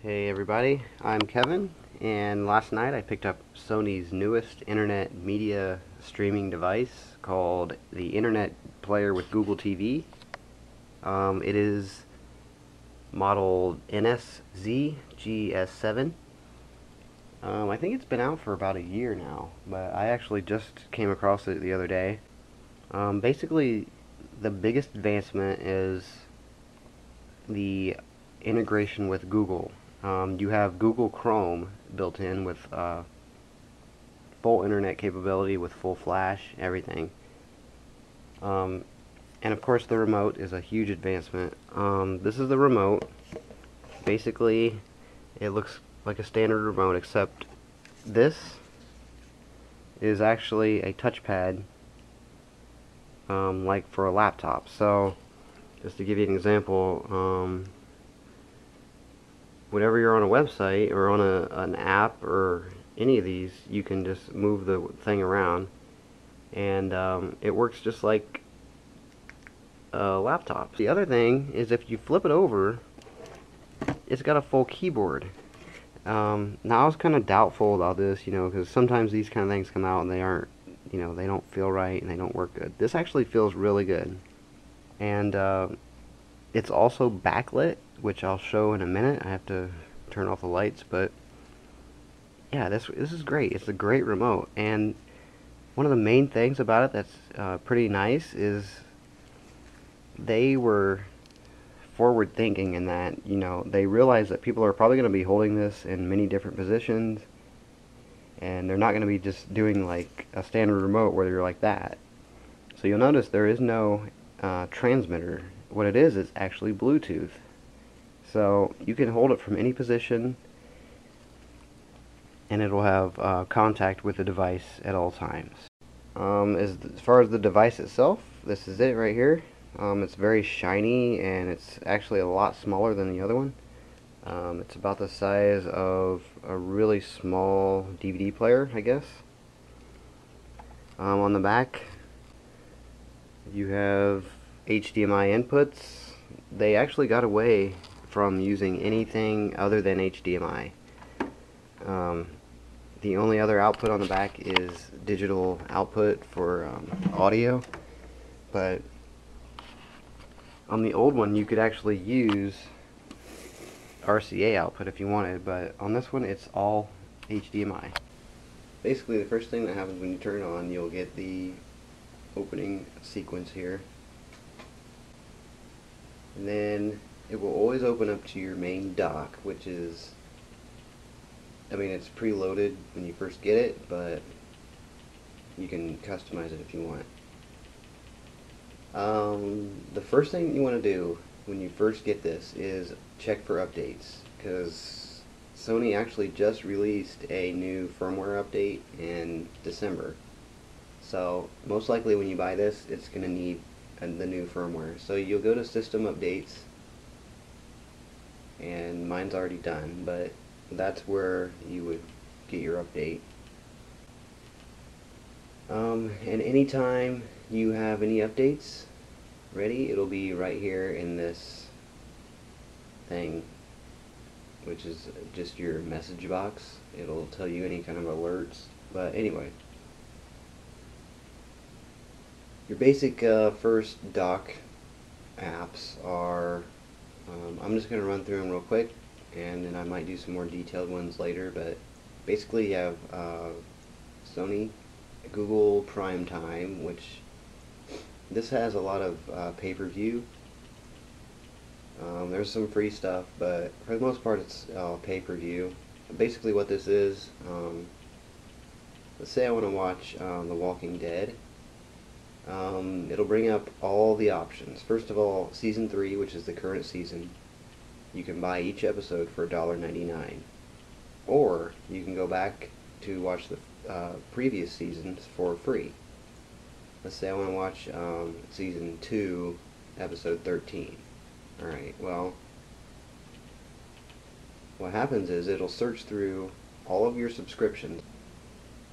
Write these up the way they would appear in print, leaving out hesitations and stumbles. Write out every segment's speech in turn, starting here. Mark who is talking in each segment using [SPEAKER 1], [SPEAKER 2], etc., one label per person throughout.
[SPEAKER 1] Hey everybody, I'm Kevin, and last night I picked up Sony's newest internet media streaming device called the Internet Player with Google TV. It is modeled NSZGS7. I think it's been out for about a year now, but I actually just came across it the other day. Basically, the biggest advancement is the integration with Google. You have Google Chrome built in with full internet capability with full flash, everything. And of course the remote is a huge advancement. This is the remote. Basically, it looks like a standard remote, except this is actually a touchpad, like for a laptop. So, just to give you an example, whenever you're on a website or on an app or any of these, you can just move the thing around, and it works just like a laptop. The other thing is if you flip it over, it's got a full keyboard. Now I was kind of doubtful about this, because sometimes these kind of things come out and they aren't, they don't feel right and they don't work good. This actually feels really good, and it's also backlit, which I'll show in a minute. I have to turn off the lights, but yeah, this is great. It's a great remote, and one of the main things about it that's pretty nice is they were forward thinking in that, they realized that people are probably going to be holding this in many different positions, and they're not going to be just doing like a standard remote where you're like that. So you'll notice there is no transmitter. What it is actually Bluetooth. So you can hold it from any position, and it'll have contact with the device at all times. As far as the device itself, this is it right here. It's very shiny, and it's actually a lot smaller than the other one. It's about the size of a really small DVD player, I guess. On the back, you have HDMI inputs. They actually got away from using anything other than HDMI. The only other output on the back is digital output for audio, but on the old one you could actually use RCA output if you wanted, but on this one it's all HDMI. Basically, the first thing that happens when you turn it on, you'll get the opening sequence here, and then it will always open up to your main dock, which is, it's preloaded when you first get it, but you can customize it if you want. The first thing you want to do when you first get this is check for updates, because Sony actually just released a new firmware update in December. So most likely when you buy this, it's going to need the new firmware. So you'll go to System Updates, and mine's already done, but that's where you would get your update. And anytime you have any updates ready, it'll be right here in this thing, which is just your message box. It'll tell you any kind of alerts. But anyway, your basic first dock apps are, I'm just going to run through them real quick, and then I might do some more detailed ones later, but basically you have Sony, Google Primetime, which this has a lot of pay-per-view. There's some free stuff, but for the most part it's pay-per-view. Basically what this is, let's say I want to watch The Walking Dead. It'll bring up all the options. First of all, Season 3, which is the current season, you can buy each episode for $1.99. Or you can go back to watch the previous seasons for free. Let's say I want to watch Season 2, Episode 13. Alright, well, what happens is it'll search through all of your subscriptions,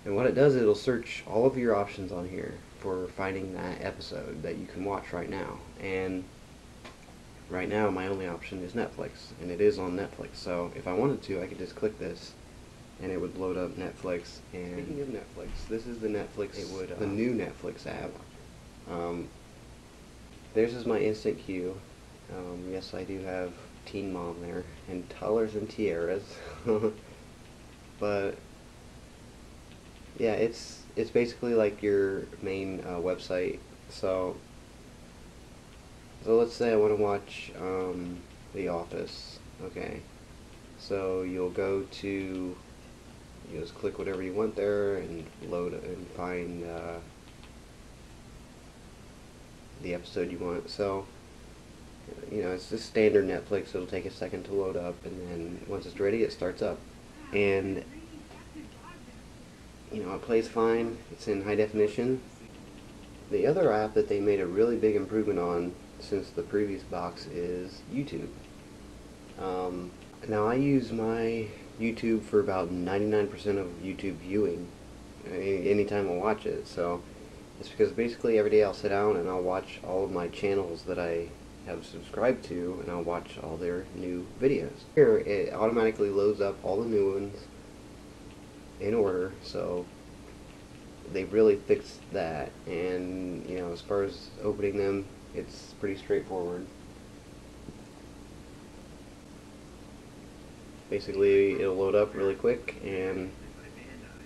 [SPEAKER 1] and what it does, it'll search all of your options on here for finding that episode that you can watch right now. And right now my only option is Netflix, and it is on Netflix. So if I wanted to, I could just click this, and it would load up Netflix. And speaking of Netflix, this is the Netflix, the new Netflix app. Theirs is my instant queue. Yes, I do have Teen Mom there, and Toddlers and Tiaras. But yeah, it's basically like your main website. So let's say I want to watch The Office. Okay, so you'll go to, you just click whatever you want there and load and find the episode you want. So it's just standard Netflix. It'll take a second to load up, and then once it's ready, it starts up, and it plays fine. It's in high definition. The other app that they made a really big improvement on since the previous box is YouTube. Now I use my YouTube for about 99% of YouTube viewing anytime I watch it. So it's because basically every day I'll sit down and I'll watch all of my channels that I have subscribed to, and I'll watch all their new videos. Here it automatically loads up all the new ones in order, so they really fixed that. And as far as opening them, it's pretty straightforward. Basically it'll load up really quick, and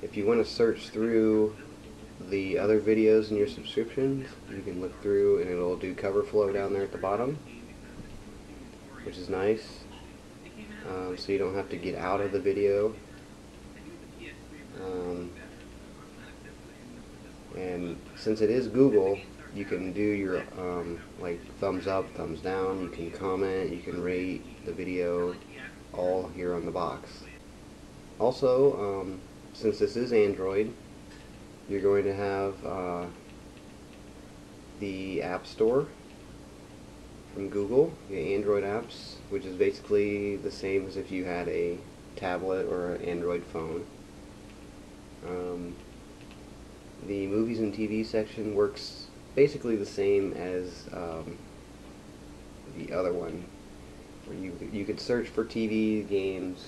[SPEAKER 1] if you want to search through the other videos in your subscriptions, you can look through and it'll do cover flow down there at the bottom, which is nice. So you don't have to get out of the video. And since it is Google, you can do your like thumbs up, thumbs down, you can comment, you can rate the video, all here on the box. Also, since this is Android, you're going to have the App Store from Google, the Android apps, which is basically the same as if you had a tablet or an Android phone. The movies and TV section works basically the same as the other one, where you could search for TV, games,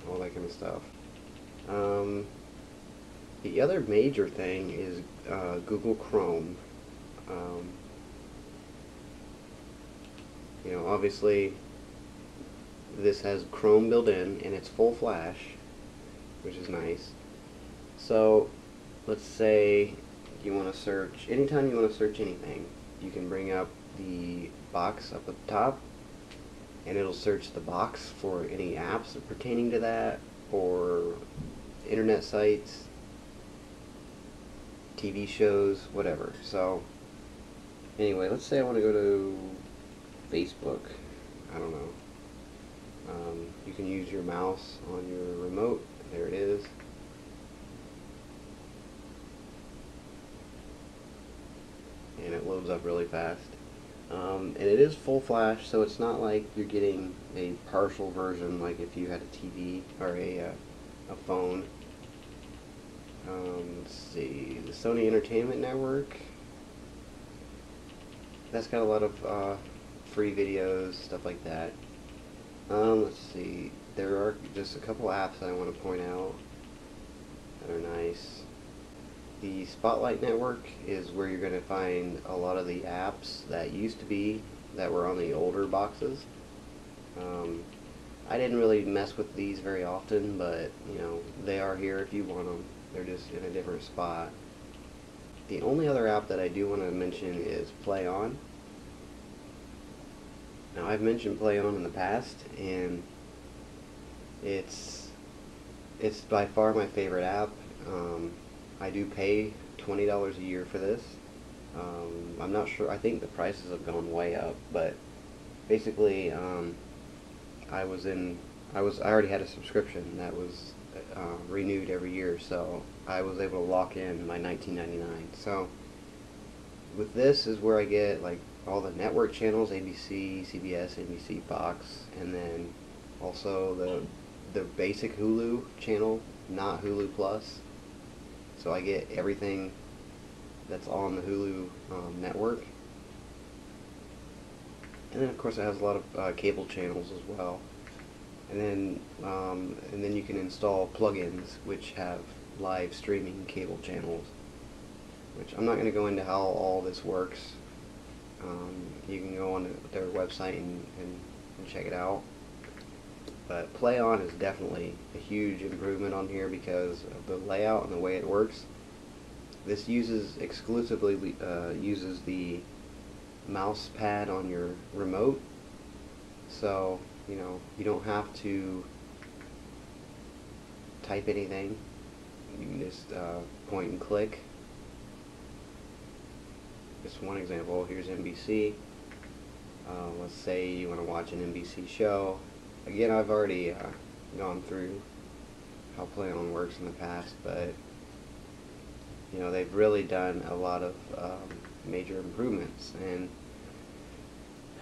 [SPEAKER 1] all that kind of stuff. The other major thing is Google Chrome. Obviously this has Chrome built in, and it's full flash, which is nice. So let's say you want to search, anytime you want to search anything, you can bring up the box up at the top, and it'll search the box for any apps pertaining to that, or internet sites, TV shows, whatever. So anyway, let's say I want to go to Facebook. I don't know. You can use your mouse on your remote. There it is. And it loads up really fast. And it is full flash, so it's not like you're getting a partial version like if you had a TV or a phone. Let's see, the Sony Entertainment Network, that's got a lot of free videos, stuff like that. Let's see, there are just a couple apps that I want to point out that are nice. The Spotlight Network is where you're going to find a lot of the apps that used to be, that were on the older boxes. I didn't really mess with these very often, but they are here if you want them. They're just in a different spot. The only other app that I do want to mention is Play On. Now, I've mentioned Play On in the past, and it's by far my favorite app. I do pay $20 a year for this. I'm not sure, I think the prices have gone way up, but basically I already had a subscription that was renewed every year, so I was able to lock in my $19.99. So with this is where I get like all the network channels, ABC, CBS, NBC, Fox, and then also the basic Hulu channel, not Hulu Plus. So I get everything that's on the Hulu network. And then of course it has a lot of cable channels as well. And then you can install plugins which have live streaming cable channels, which I'm not going to go into how all this works. You can go on their website and check it out. But Play On is definitely a huge improvement on here because of the layout and the way it works. This exclusively uses the mouse pad on your remote, so you don't have to type anything. You can just point and click. Just one example, here's NBC. Let's say you want to watch an NBC show. Again, I've already gone through how Play On works in the past, but they've really done a lot of major improvements. And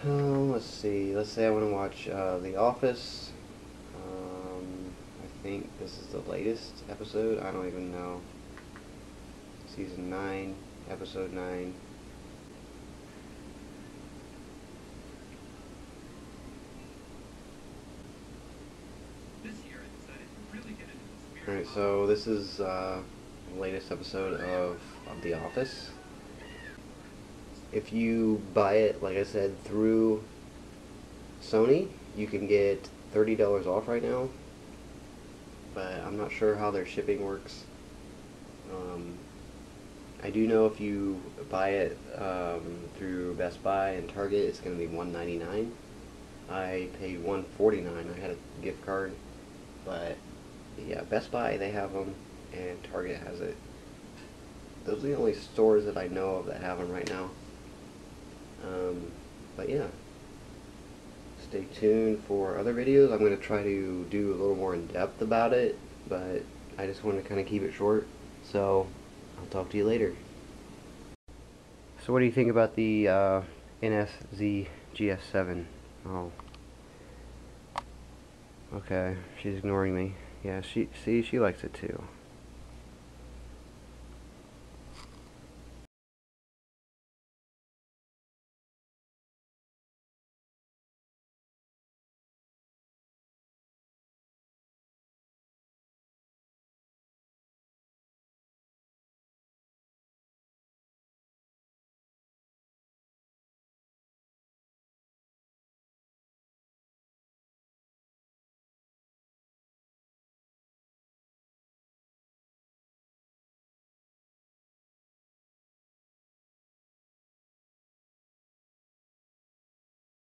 [SPEAKER 1] let's see, let's say I want to watch The Office. I think this is the latest episode, I don't even know. Season 9, episode 9. Alright, so this is the latest episode of The Office. If you buy it, like I said, through Sony, you can get $30 off right now, but I'm not sure how their shipping works. I do know if you buy it through Best Buy and Target, it's going to be $1.99. I paid $1.49. I had a gift card, but yeah, Best Buy, they have them, and Target has it. Those are the only stores that I know of that have them right now. But yeah, stay tuned for other videos. I'm going to try to do a little more in depth about it, but I just want to kind of keep it short, so I'll talk to you later. So what do you think about the NSZGS7? Oh, okay, she's ignoring me. Yeah, she likes it too.